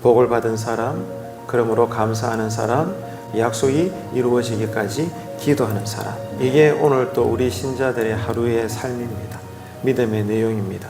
복을 받은 사람, 그러므로 감사하는 사람, 약속이 이루어지기까지 기도하는 사람. 이게 오늘 또 우리 신자들의 하루의 삶입니다. 믿음의 내용입니다.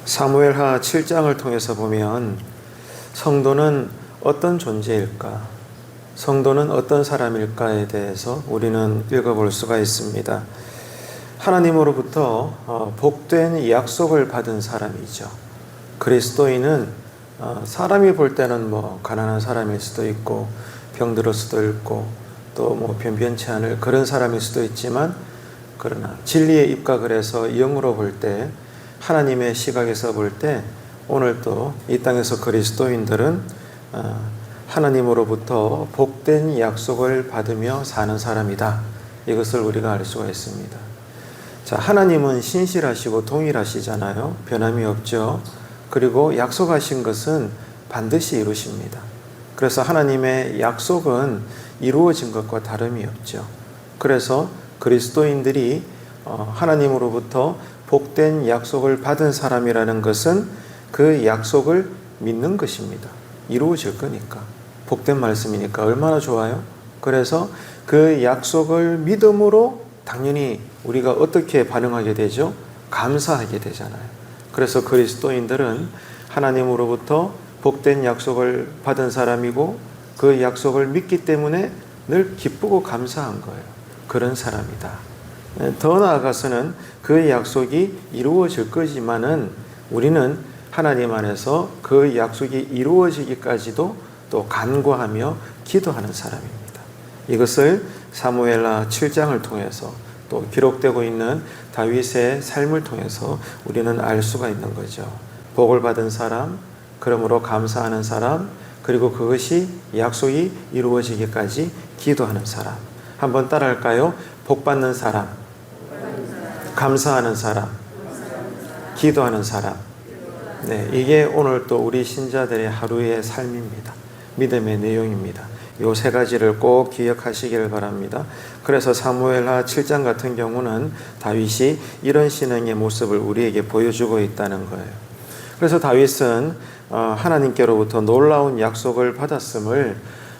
사무엘하 7장을 통해서 보면 성도는 어떤 존재일까? 성도는 어떤 사람일까에 대해서 우리는 읽어볼 수가 있습니다. 하나님으로부터 복된 약속을 받은 사람이죠. 그리스도인은 사람이 볼 때는 가난한 사람일 수도 있고 병들을 수도 있고 또 변변치 않을 그런 사람일 수도 있지만, 그러나 진리에 입각을 해서 영으로 볼 때, 하나님의 시각에서 볼 때 오늘 또 이 땅에서 그리스도인들은 하나님으로부터 복된 약속을 받으며 사는 사람이다. 이것을 우리가 알 수가 있습니다. 자, 하나님은 신실하시고 동일하시잖아요. 변함이 없죠. 그리고 약속하신 것은 반드시 이루십니다. 그래서 하나님의 약속은 이루어진 것과 다름이 없죠. 그래서 그리스도인들이 하나님으로부터 복된 약속을 받은 사람이라는 것은 그 약속을 믿는 것입니다. 이루어질 거니까. 복된 말씀이니까 얼마나 좋아요? 그래서 그 약속을 믿음으로 당연히 우리가 어떻게 반응하게 되죠? 감사하게 되잖아요. 그래서 그리스도인들은 하나님으로부터 복된 약속을 받은 사람이고 그 약속을 믿기 때문에 늘 기쁘고 감사한 거예요. 그런 사람이다. 더 나아가서는 그 약속이 이루어질 거지만은 우리는 하나님 안에서 그 약속이 이루어지기까지도 또 간구하며 기도하는 사람입니다. 이것을 사무엘하 7장을 통해서 또 기록되고 있는 다윗의 삶을 통해서 우리는 알 수가 있는 거죠. 복을 받은 사람, 그러므로 감사하는 사람, 그리고 그것이 약속이 이루어지기까지 기도하는 사람. 한번 따라할까요? 복 받는 사람, 감사하는 사람, 기도하는 사람. 네, 이게 오늘 또 우리 신자들의 하루의 삶입니다. 믿음의 내용입니다. 요 세 가지를 꼭 기억하시기를 바랍니다. 그래서 사무엘하 7장 같은 경우는 다윗이 이런 신앙의 모습을 우리에게 보여주고 있다는 거예요. 그래서 다윗은 하나님께로부터 놀라운 약속을 받았음을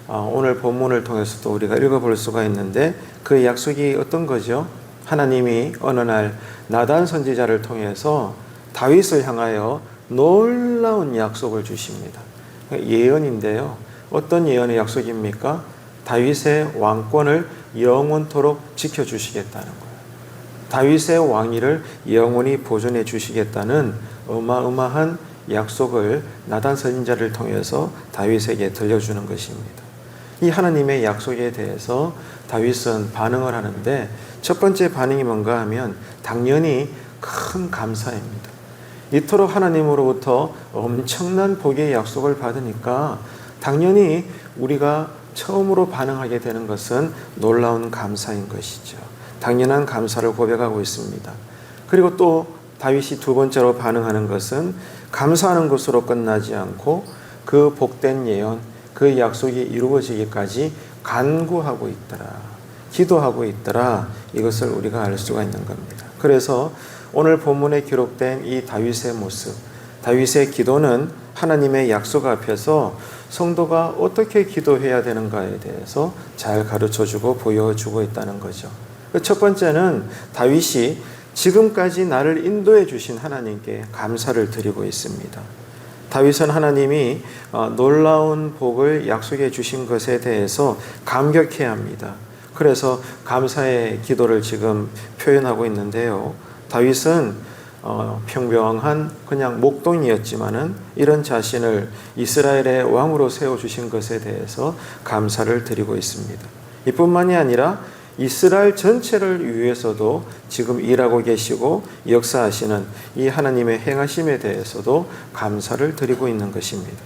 오늘 본문을 통해서도 우리가 읽어볼 수가 있는데, 그 약속이 어떤 거죠? 하나님이 어느 날 나단 선지자를 통해서 다윗을 향하여 놀라운 약속을 주십니다. 예언인데요. 어떤 예언의 약속입니까? 다윗의 왕권을 영원토록 지켜주시겠다는 거예요. 다윗의 왕위를 영원히 보존해 주시겠다는 어마어마한 약속을 나단 선지자를 통해서 다윗에게 들려주는 것입니다. 이 하나님의 약속에 대해서 다윗은 반응을 하는데, 첫 번째 반응이 뭔가 하면 당연히 큰 감사입니다. 이토록 하나님으로부터 엄청난 복의 약속을 받으니까 당연히 우리가 처음으로 반응하게 되는 것은 놀라운 감사인 것이죠. 당연한 감사를 고백하고 있습니다. 그리고 또 다윗이 두 번째로 반응하는 것은 감사하는 것으로 끝나지 않고 그 복된 예언, 그 약속이 이루어지기까지 간구하고 있더라, 기도하고 있더라. 이것을 우리가 알 수가 있는 겁니다. 그래서 오늘 본문에 기록된 이 다윗의 모습, 다윗의 기도는 하나님의 약속 앞에서 성도가 어떻게 기도해야 되는가에 대해서 잘 가르쳐주고 보여주고 있다는 거죠. 첫 번째는 다윗이 지금까지 나를 인도해 주신 하나님께 감사를 드리고 있습니다. 다윗은 하나님이 놀라운 복을 약속해 주신 것에 대해서 감격해야 합니다. 그래서 감사의 기도를 지금 표현하고 있는데요. 다윗은 평범한 그냥 목동이었지만은 이런 자신을 이스라엘의 왕으로 세워주신 것에 대해서 감사를 드리고 있습니다. 이뿐만이 아니라 이스라엘 전체를 위해서도 지금 일하고 계시고 역사하시는 이 하나님의 행하심에 대해서도 감사를 드리고 있는 것입니다.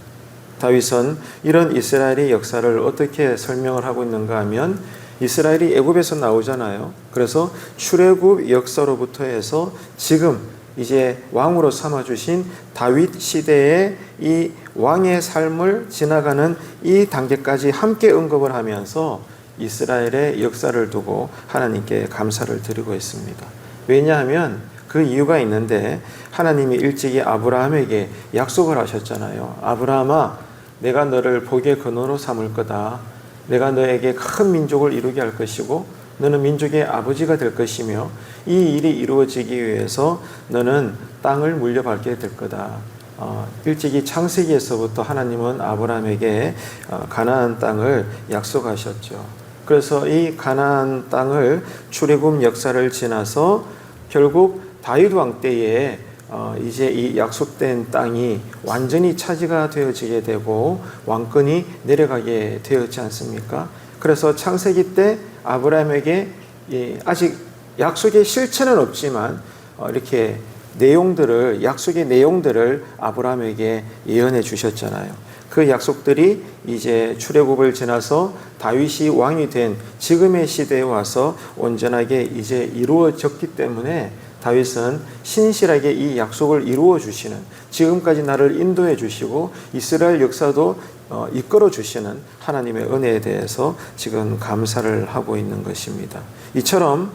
다윗은 이런 이스라엘의 역사를 어떻게 설명을 하고 있는가 하면, 이스라엘이 애굽에서 나오잖아요. 그래서 출애굽 역사로부터 해서 지금 이제 왕으로 삼아주신 다윗 시대의 이 왕의 삶을 지나가는 이 단계까지 함께 언급을 하면서 이스라엘의 역사를 두고 하나님께 감사를 드리고 있습니다. 왜냐하면 그 이유가 있는데 하나님이 일찍이 아브라함에게 약속을 하셨잖아요. 아브라함아, 내가 너를 복의 근원으로 삼을 거다. 내가 너에게 큰 민족을 이루게 할 것이고 너는 민족의 아버지가 될 것이며 이 일이 이루어지기 위해서 너는 땅을 물려받게 될 거다. 일찍이 창세기에서부터 하나님은 아브라함에게 가나안 땅을 약속하셨죠. 그래서 이 가나안 땅을 출애굽 역사를 지나서 결국 다윗 왕 때에 이제 이 약속된 땅이 완전히 차지가 되어지게 되고 왕권이 내려가게 되었지 않습니까? 그래서 창세기 때 아브라함에게 아직 약속의 실체는 없지만 이렇게 약속의 내용들을 아브라함에게 예언해 주셨잖아요. 그 약속들이 이제 출애굽을 지나서 다윗이 왕이 된 지금의 시대에 와서 온전하게 이제 이루어졌기 때문에 다윗은 신실하게 이 약속을 이루어 주시는, 지금까지 나를 인도해 주시고 이스라엘 역사도 이끌어 주시는 하나님의 은혜에 대해서 지금 감사를 하고 있는 것입니다. 이처럼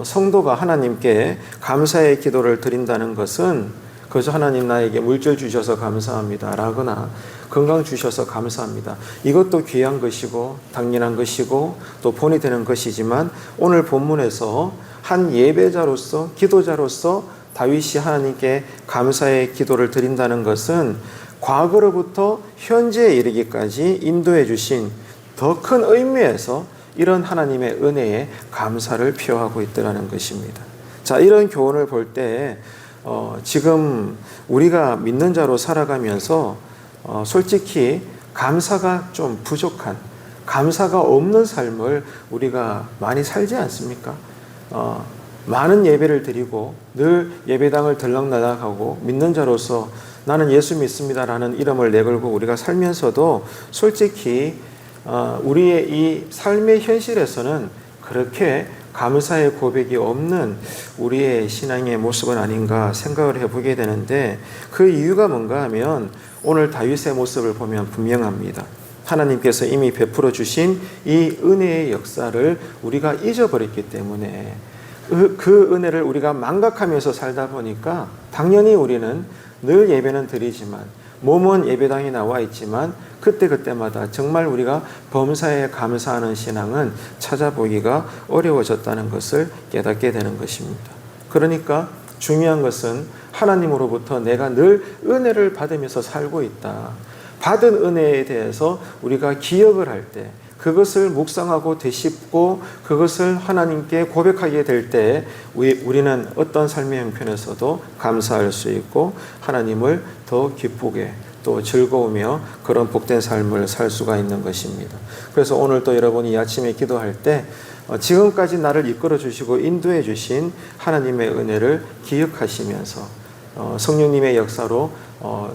성도가 하나님께 감사의 기도를 드린다는 것은 그래서 하나님 나에게 물질 주셔서 감사합니다 라거나 건강 주셔서 감사합니다, 이것도 귀한 것이고 당연한 것이고 또 본이 되는 것이지만 오늘 본문에서 한 예배자로서 기도자로서 다윗이 하나님께 감사의 기도를 드린다는 것은 과거로부터 현재에 이르기까지 인도해 주신 더 큰 의미에서 이런 하나님의 은혜에 감사를 표하고 있다는 것입니다. 자, 이런 교훈을 볼 때 지금 우리가 믿는 자로 살아가면서 솔직히 감사가 좀 부족한, 감사가 없는 삶을 우리가 많이 살지 않습니까? 많은 예배를 드리고 늘 예배당을 들락날락하고 믿는 자로서 나는 예수 믿습니다라는 이름을 내걸고 우리가 살면서도 솔직히 우리의 이 삶의 현실에서는 그렇게 감사의 고백이 없는 우리의 신앙의 모습은 아닌가 생각을 해보게 되는데, 그 이유가 뭔가 하면 오늘 다윗의 모습을 보면 분명합니다. 하나님께서 이미 베풀어 주신 이 은혜의 역사를 우리가 잊어버렸기 때문에 그 은혜를 우리가 망각하면서 살다 보니까 당연히 우리는 늘 예배는 드리지만 몸은 예배당에 나와 있지만 그때그때마다 정말 우리가 범사에 감사하는 신앙은 찾아보기가 어려워졌다는 것을 깨닫게 되는 것입니다. 그러니까 중요한 것은 하나님으로부터 내가 늘 은혜를 받으면서 살고 있다. 받은 은혜에 대해서 우리가 기억을 할 때, 그것을 묵상하고 되씹고 그것을 하나님께 고백하게 될 때 우리는 어떤 삶의 형편에서도 감사할 수 있고 하나님을 더 기쁘게 또 즐거우며 그런 복된 삶을 살 수가 있는 것입니다. 그래서 오늘 또 여러분이 아침에 기도할 때 지금까지 나를 이끌어 주시고 인도해 주신 하나님의 은혜를 기억하시면서 성령님의 역사로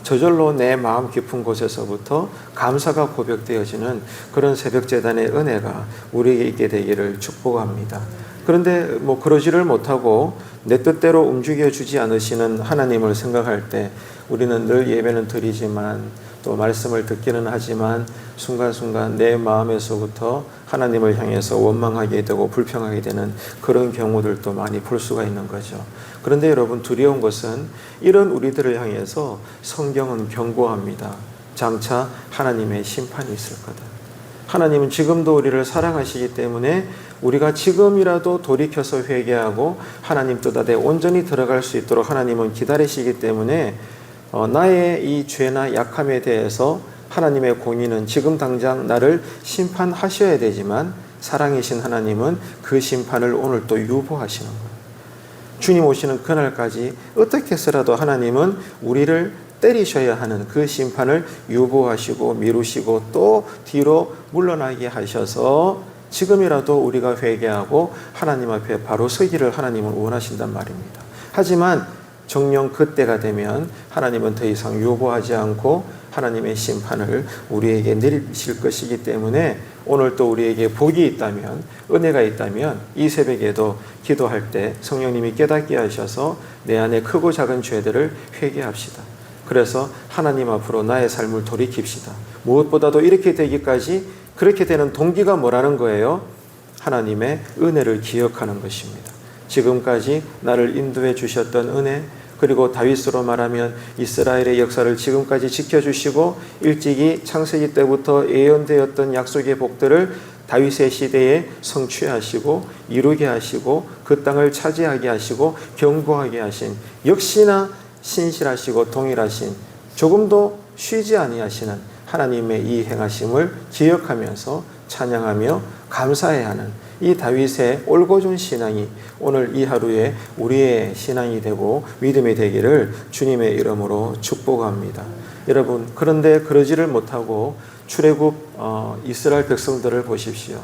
저절로 내 마음 깊은 곳에서부터 감사가 고백되어지는 그런 새벽제단의 은혜가 우리에게 있게 되기를 축복합니다. 그런데 그러지를 못하고 내 뜻대로 움직여주지 않으시는 하나님을 생각할 때 우리는 늘 예배는 드리지만 또 말씀을 듣기는 하지만 순간순간 내 마음에서부터 하나님을 향해서 원망하게 되고 불평하게 되는 그런 경우들도 많이 볼 수가 있는 거죠. 그런데 여러분, 두려운 것은 이런 우리들을 향해서 성경은 경고합니다. 장차 하나님의 심판이 있을 거다. 하나님은 지금도 우리를 사랑하시기 때문에 우리가 지금이라도 돌이켜서 회개하고 하나님 뜻 안에 온전히 들어갈 수 있도록 하나님은 기다리시기 때문에 나의 이 죄나 약함에 대해서 하나님의 공의는 지금 당장 나를 심판하셔야 되지만 사랑이신 하나님은 그 심판을 오늘 또 유보하시는 거예요. 주님 오시는 그날까지 어떻게 해서라도 하나님은 우리를 때리셔야 하는 그 심판을 유보하시고 미루시고 또 뒤로 물러나게 하셔서 지금이라도 우리가 회개하고 하나님 앞에 바로 서기를 하나님은 원하신단 말입니다. 하지만 정녕 그때가 되면 하나님은 더 이상 유보하지 않고 하나님의 심판을 우리에게 내리실 것이기 때문에 오늘 또 우리에게 복이 있다면, 은혜가 있다면 이 새벽에도 기도할 때 성령님이 깨닫게 하셔서 내 안에 크고 작은 죄들을 회개합시다. 그래서 하나님 앞으로 나의 삶을 돌이킵시다. 무엇보다도 이렇게 되기까지 그렇게 되는 동기가 뭐라는 거예요? 하나님의 은혜를 기억하는 것입니다. 지금까지 나를 인도해 주셨던 은혜, 그리고 다윗으로 말하면 이스라엘의 역사를 지금까지 지켜주시고 일찍이 창세기 때부터 예언되었던 약속의 복들을 다윗의 시대에 성취하시고 이루게 하시고 그 땅을 차지하게 하시고 견고하게 하신, 역시나 신실하시고 동일하신, 조금도 쉬지 아니하시는 하나님의 이 행하심을 기억하면서 찬양하며 감사해야 하는 이 다윗의 올곧은 신앙이 오늘 이 하루에 우리의 신앙이 되고 믿음이 되기를 주님의 이름으로 축복합니다. 여러분, 그런데 그러지를 못하고 출애굽 이스라엘 백성들을 보십시오.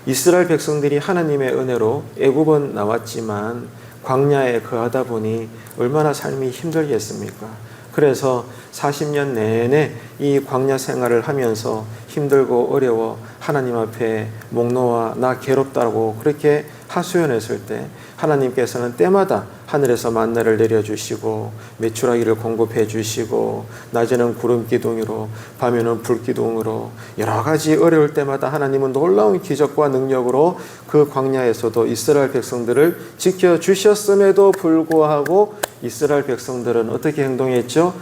이스라엘 백성들이 하나님의 은혜로 애굽은 나왔지만 광야에 거하다 보니 얼마나 삶이 힘들겠습니까? 그래서 40년 내내 이 광야 생활을 하면서 힘들고 어려워 하나님 앞에 목 놓아 나 괴롭다고 그렇게 하소연했을 때 하나님께서는 때마다 하늘에서 만나를 내려주시고 메추라기를 공급해 주시고 낮에는 구름 기둥으로 밤에는 불 기둥으로 여러 가지 어려울 때마다 하나님은 놀라운 기적과 능력으로 그 광야에서도 이스라엘 백성들을 지켜주셨음에도 불구하고 이스라엘 백성들은 어떻게 행동했죠?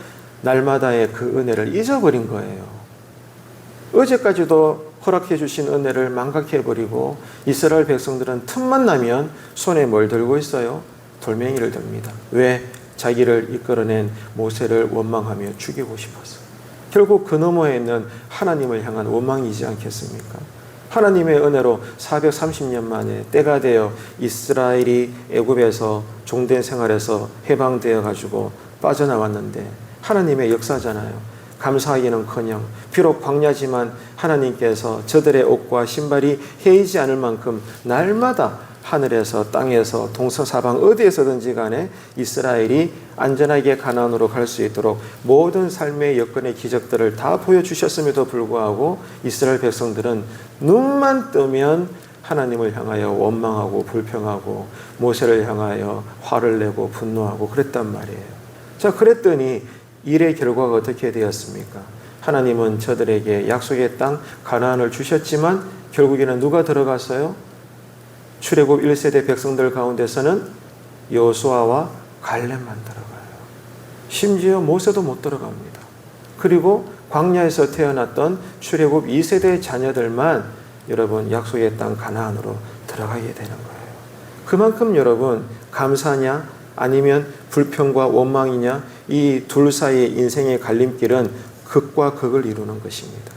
날마다의 그 은혜를 잊어버린 거예요. 어제까지도 허락해 주신 은혜를 망각해버리고 이스라엘 백성들은 틈만 나면 손에 뭘 들고 있어요? 돌멩이를 듭니다. 왜? 자기를 이끌어낸 모세를 원망하며 죽이고 싶어서. 결국 그 너머에 있는 하나님을 향한 원망이지 않겠습니까? 하나님의 은혜로 430년 만에 때가 되어 이스라엘이 애굽에서 종된 생활에서 해방되어 가지고 빠져나왔는데 하나님의 역사잖아요. 감사하기는커녕 비록 광야지만 하나님께서 저들의 옷과 신발이 헤이지 않을 만큼 날마다 하늘에서 땅에서 동서사방 어디에서든지 간에 이스라엘이 안전하게 가나안으로 갈 수 있도록 모든 삶의 여건의 기적들을 다 보여주셨음에도 불구하고 이스라엘 백성들은 눈만 뜨면 하나님을 향하여 원망하고 불평하고 모세를 향하여 화를 내고 분노하고 그랬단 말이에요. 자, 그랬더니 일의 결과가 어떻게 되었습니까? 하나님은 저들에게 약속의 땅 가나안을 주셨지만 결국에는 누가 들어갔어요? 출애굽 1세대 백성들 가운데서는 여호수아와 갈렙만 들어가요. 심지어 모세도 못 들어갑니다. 그리고 광야에서 태어났던 출애굽 2세대 자녀들만 여러분 약속의 땅 가나안으로 들어가게 되는 거예요. 그만큼 여러분 감사냐 아니면 불평과 원망이냐, 이 둘 사이의 인생의 갈림길은 극과 극을 이루는 것입니다.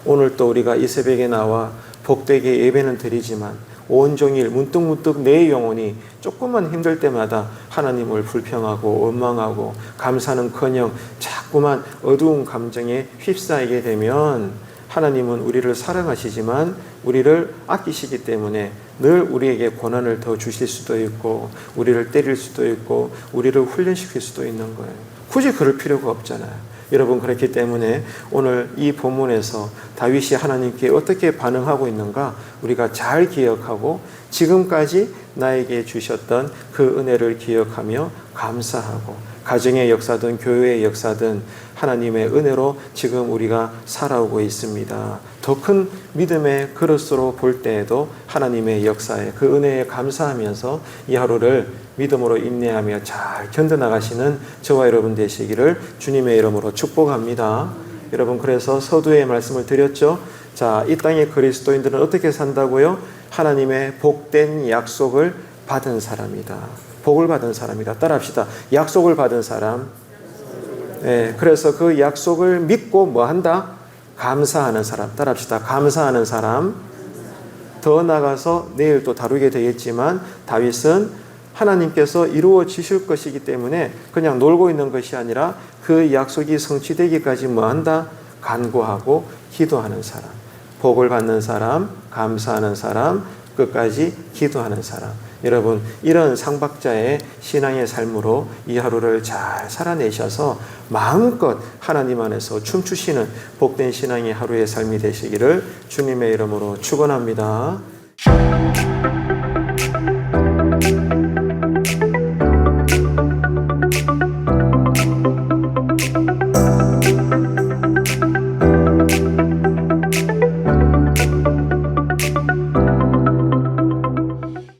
오늘 또 우리가 이 새벽에 나와 복되게 예배는 드리지만 온종일 문득문득 내 영혼이 조금만 힘들 때마다 하나님을 불평하고 원망하고 감사는커녕 자꾸만 어두운 감정에 휩싸이게 되면 하나님은 우리를 사랑하시지만 우리를 아끼시기 때문에 늘 우리에게 고난을 더 주실 수도 있고 우리를 때릴 수도 있고 우리를 훈련시킬 수도 있는 거예요. 굳이 그럴 필요가 없잖아요. 여러분, 그렇기 때문에 오늘 이 본문에서 다윗이 하나님께 어떻게 반응하고 있는가 우리가 잘 기억하고 지금까지 나에게 주셨던 그 은혜를 기억하며 감사하고 가정의 역사든 교회의 역사든 하나님의 은혜로 지금 우리가 살아오고 있습니다. 더 큰 믿음의 그릇으로 볼 때에도 하나님의 역사에 그 은혜에 감사하면서 이 하루를 믿음으로 인내하며 잘 견뎌나가시는 저와 여러분 되시기를 주님의 이름으로 축복합니다. 여러분, 그래서 서두에 말씀을 드렸죠. 자, 이 땅의 그리스도인들은 어떻게 산다고요? 하나님의 복된 약속을 받은 사람이다. 복을 받은 사람이다. 따라합시다. 약속을 받은 사람. 네, 그래서 그 약속을 믿고 뭐 한다? 감사하는 사람. 따라합시다. 감사하는 사람. 더 나아가서 내일 또 다루게 되겠지만 다윗은 하나님께서 이루어 주실 것이기 때문에 그냥 놀고 있는 것이 아니라 그 약속이 성취되기까지 뭐 한다? 간구하고 기도하는 사람. 복을 받는 사람, 감사하는 사람, 끝까지 기도하는 사람. 여러분, 이런 상박자의 신앙의 삶으로 이 하루를 잘 살아내셔서 마음껏 하나님 안에서 춤추시는 복된 신앙의 하루의 삶이 되시기를 주님의 이름으로 축원합니다.